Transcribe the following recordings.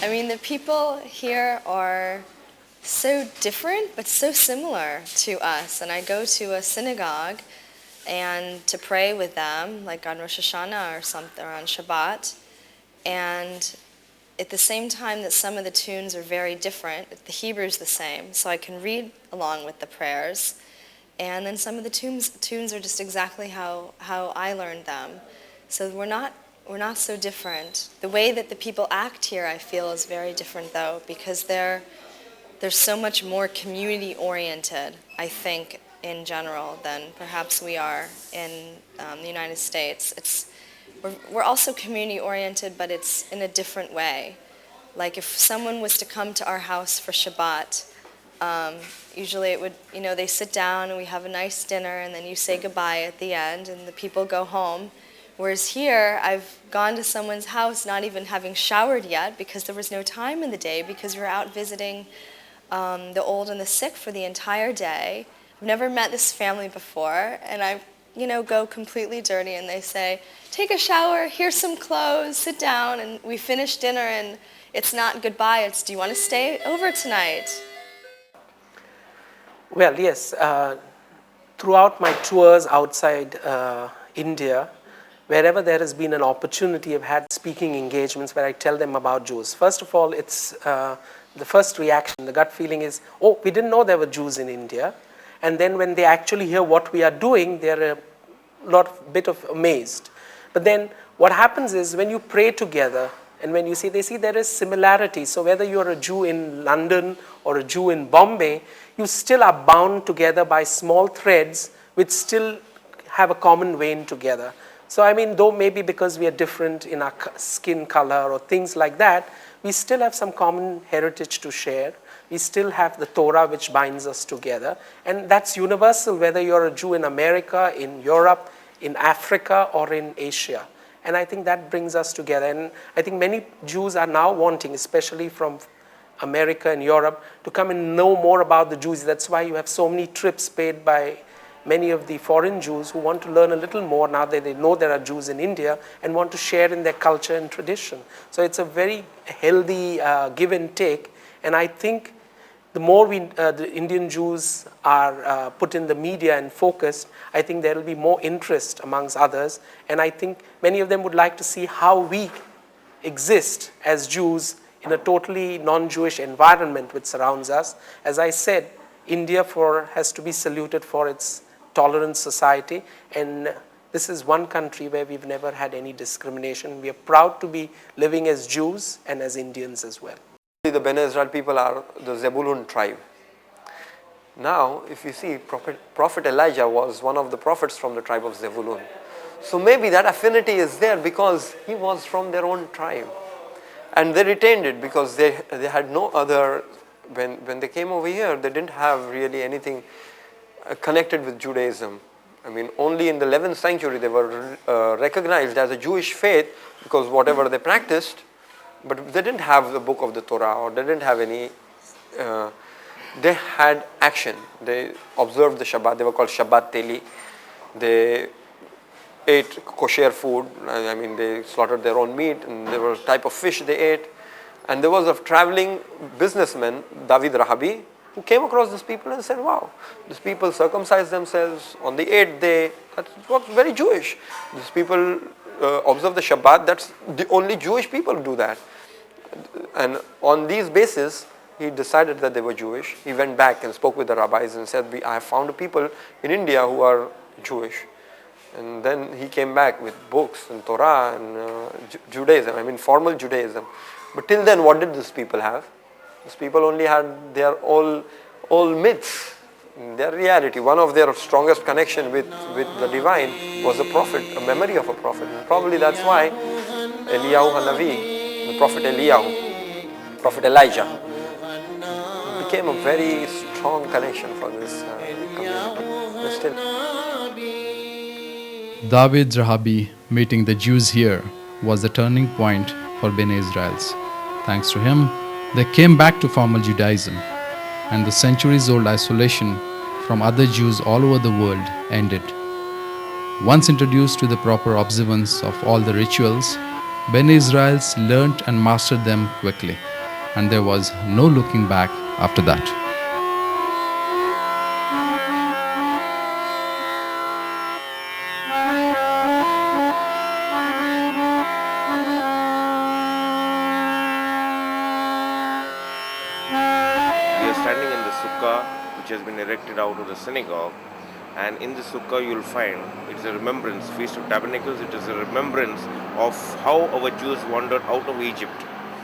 I mean, the people here are so different but so similar to us. And I go to a synagogue and to pray with them, like on Rosh Hashanah or something, or on Shabbat. And at the same time that some of the tunes are very different, the Hebrew's the same, so I can read along with the prayers. And then some of the tunes are just exactly how I learned them. So we're not so different. The way that the people act here, I feel, is very different, though, because they're so much more community-oriented, I think, in general, than perhaps we are in the United States. We're also community-oriented, but it's in a different way. Like if someone was to come to our house for Shabbat, usually it would, they sit down and we have a nice dinner and then you say goodbye at the end and the people go home. Whereas here, I've gone to someone's house not even having showered yet because there was no time in the day because we were out visiting the old and the sick for the entire day. I've never met this family before, and I go completely dirty and they say, take a shower, here's some clothes, sit down, and we finish dinner and it's not goodbye, it's do you want to stay over tonight? Well, yes. Throughout my tours outside India, wherever there has been an opportunity, I've had speaking engagements where I tell them about Jews. First of all, it's the first reaction, the gut feeling is, oh, we didn't know there were Jews in India. And then when they actually hear what we are doing, they're a bit of amazed. But then what happens is when you pray together and when you see, they see there is similarity. So whether you're a Jew in London or a Jew in Bombay, you still are bound together by small threads which still have a common vein together. So I mean, though maybe because we are different in our skin color or things like that, we still have some common heritage to share. We still have the Torah which binds us together. And that's universal, whether you're a Jew in America, in Europe, in Africa, or in Asia. And I think that brings us together. And I think many Jews are now wanting, especially from America and Europe, to come and know more about the Jews. That's why you have so many trips paid by many of the foreign Jews who want to learn a little more now that they know there are Jews in India and want to share in their culture and tradition. So it's a very healthy give and take. And I think the more the Indian Jews are put in the media and focused, I think there will be more interest amongst others. And I think many of them would like to see how we exist as Jews in a totally non-Jewish environment which surrounds us. As I said, India has to be saluted for its tolerant society. And this is one country where we've never had any discrimination. We are proud to be living as Jews and as Indians as well. The Bene Israel people are the Zebulun tribe. Now, if you see, Prophet Elijah was one of the prophets from the tribe of Zebulun. So maybe that affinity is there because he was from their own tribe. And they retained it because they had no other, when they came over here, they didn't have really anything connected with Judaism. I mean, only in the 11th century they were recognized as a Jewish faith because whatever they practiced, but they didn't have the book of the Torah or they didn't have any, they had action. They observed the Shabbat, they were called Shabbat Teli. They ate kosher food, I mean they slaughtered their own meat and there was a type of fish they ate. And there was a traveling businessman, David Rahabi, who came across these people and said, wow, these people circumcised themselves on the 8th day. That was very Jewish. These people observe the Shabbat, that's the only Jewish people who do that. And on these basis, he decided that they were Jewish. He went back and spoke with the rabbis and said, I have found people in India who are Jewish. And then he came back with books and Torah and Judaism, I mean formal Judaism. But till then, what did these people have? These people only had their all myths, their reality. One of their strongest connection with the divine was a prophet, a memory of a prophet. And probably that's why Eliyahu Hanavi, the prophet Eliyahu, prophet Elijah, became a very strong connection for this community. But still. David Rahabi meeting the Jews here was the turning point for Bene Israels. Thanks to him, they came back to formal Judaism, and the centuries-old isolation from other Jews all over the world ended. Once introduced to the proper observance of all the rituals, Bene Israels learnt and mastered them quickly. and there was no looking back after that. We are standing in the sukkah which has been erected out of the synagogue, and in the sukkah you will find it's a remembrance, Feast of Tabernacles. It is a remembrance of how our Jews wandered out of Egypt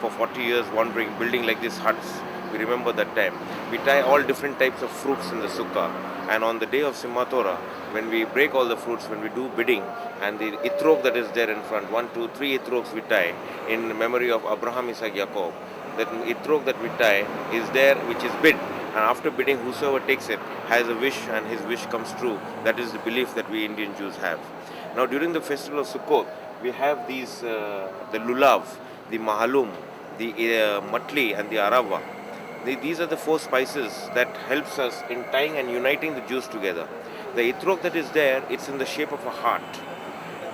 for 40 years, wandering, building like these huts. We remember that time. We tie all different types of fruits in the sukkah, and on the day of Simchat Torah, when we break all the fruits, when we do bidding, and the itrog that is there in front, 1, 2, 3 itrogs we tie in memory of Abraham, Isaac, Jacob. That itrog that we tie is there, which is bid, and after bidding, whosoever takes it has a wish, and his wish comes true. That is the belief that we Indian Jews have. Now, during the festival of Sukkot, we have these the lulav, the mahalum, the matli, and the arava. These are the four spices that helps us in tying and uniting the Jews together. The itrog that is there, it's in the shape of a heart.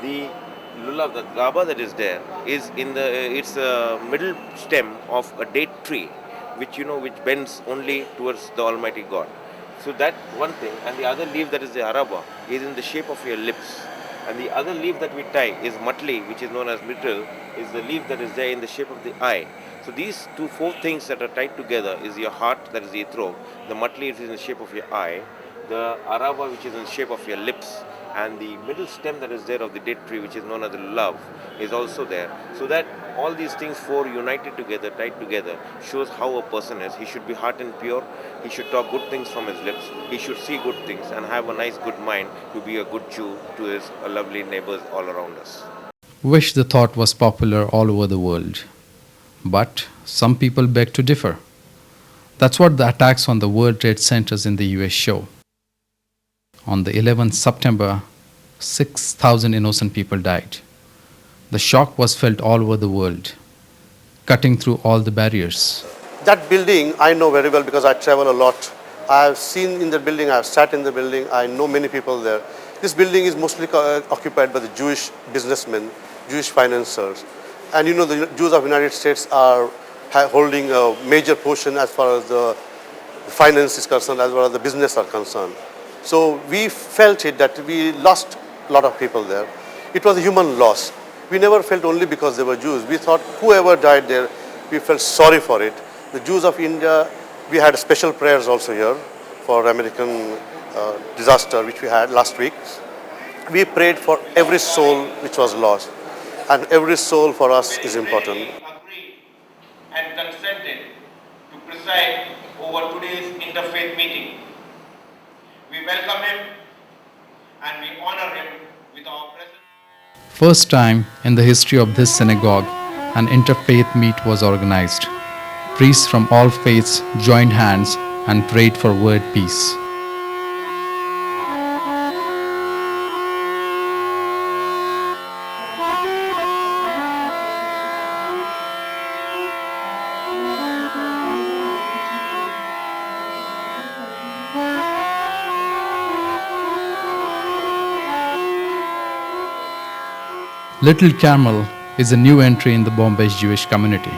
The lulav, the gaba that is there, is in the it's a middle stem of a date tree, which bends only towards the Almighty God. So that one thing, and the other leaf that is the araba is in the shape of your lips, and the other leaf that we tie is matli, which is known as mitral, is the leaf that is there in the shape of the eye. So these four things that are tied together is your heart, that is the ithro, the matli is in the shape of your eye, the arava which is in the shape of your lips, and the middle stem that is there of the date tree, which is known as the lulav, is also there. So that all these things four united together, tied together, shows how a person is. He should be heart and pure, he should talk good things from his lips, he should see good things and have a nice good mind to be a good Jew to his lovely neighbors all around us. Wish the thought was popular all over the world. But some people beg to differ. That's what the attacks on the World Trade Centers in the US show. On the 11th September, 6,000 innocent people died. The shock was felt all over the world, cutting through all the barriers. That building I know very well because I travel a lot. I have seen in the building, I have sat in the building, I know many people there. This building is mostly occupied by the Jewish businessmen, Jewish financiers. And you know the Jews of the United States are holding a major portion as far as the finance is concerned, as well as the business are concerned. So we felt it that we lost a lot of people there. It was a human loss. We never felt only because they were Jews. We thought whoever died there, we felt sorry for it. The Jews of India, we had special prayers also here for American disaster which we had last week. We prayed for every soul which was lost, and every soul for us is important. Agreed and consented to preside over today's interfaith meeting. We welcome him and we honor him with our presence. First time in the history of this synagogue, an interfaith meet was organized. Priests from all faiths joined hands and prayed for world peace. Little Carmel is a new entry in the Bombay's Jewish community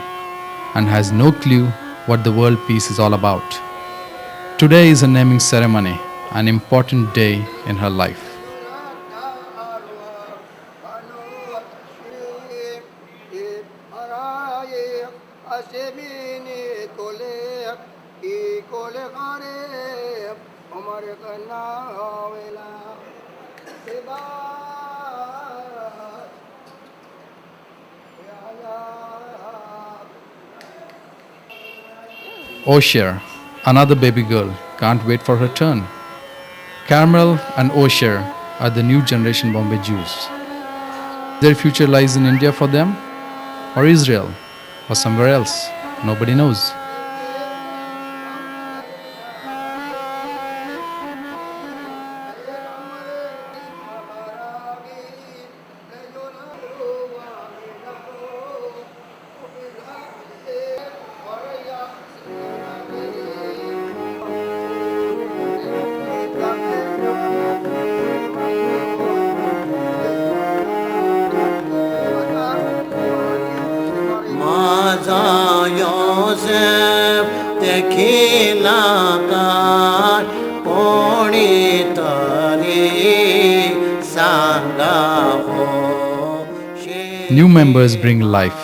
and has no clue what the world peace is all about. Today is a naming ceremony, an important day in her life. Osher, another baby girl, can't wait for her turn. Carmel and Osher are the new generation Bombay Jews. Their future lies in India for them, or Israel, or somewhere else. Nobody knows. Yosef tekhila kar poni tari sanga ho. New members bring life,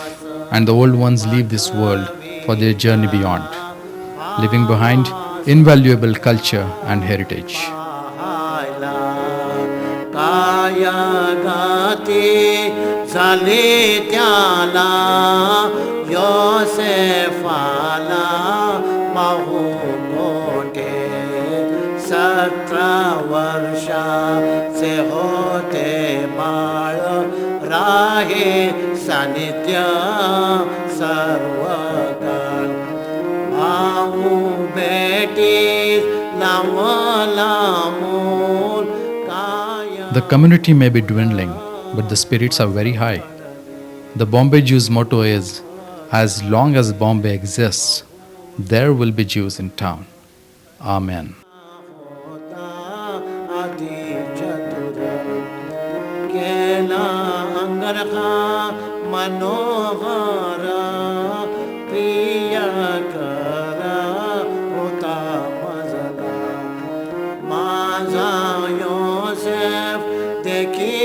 and the old ones leave this world for their journey beyond, leaving behind invaluable culture and heritage. Kaya gati zali tyala Yosef ala mahu kote 17 varsha se hote baal rahe sanitya sarvagal mahu beti lamalamul kaya. The community may be dwindling, but the spirits are very high. The Bombay Jews' motto is, as long as Bombay exists, there will be Jews in town. Amen. Manohara Priyakara Uta Mazala Maza Yosef Deki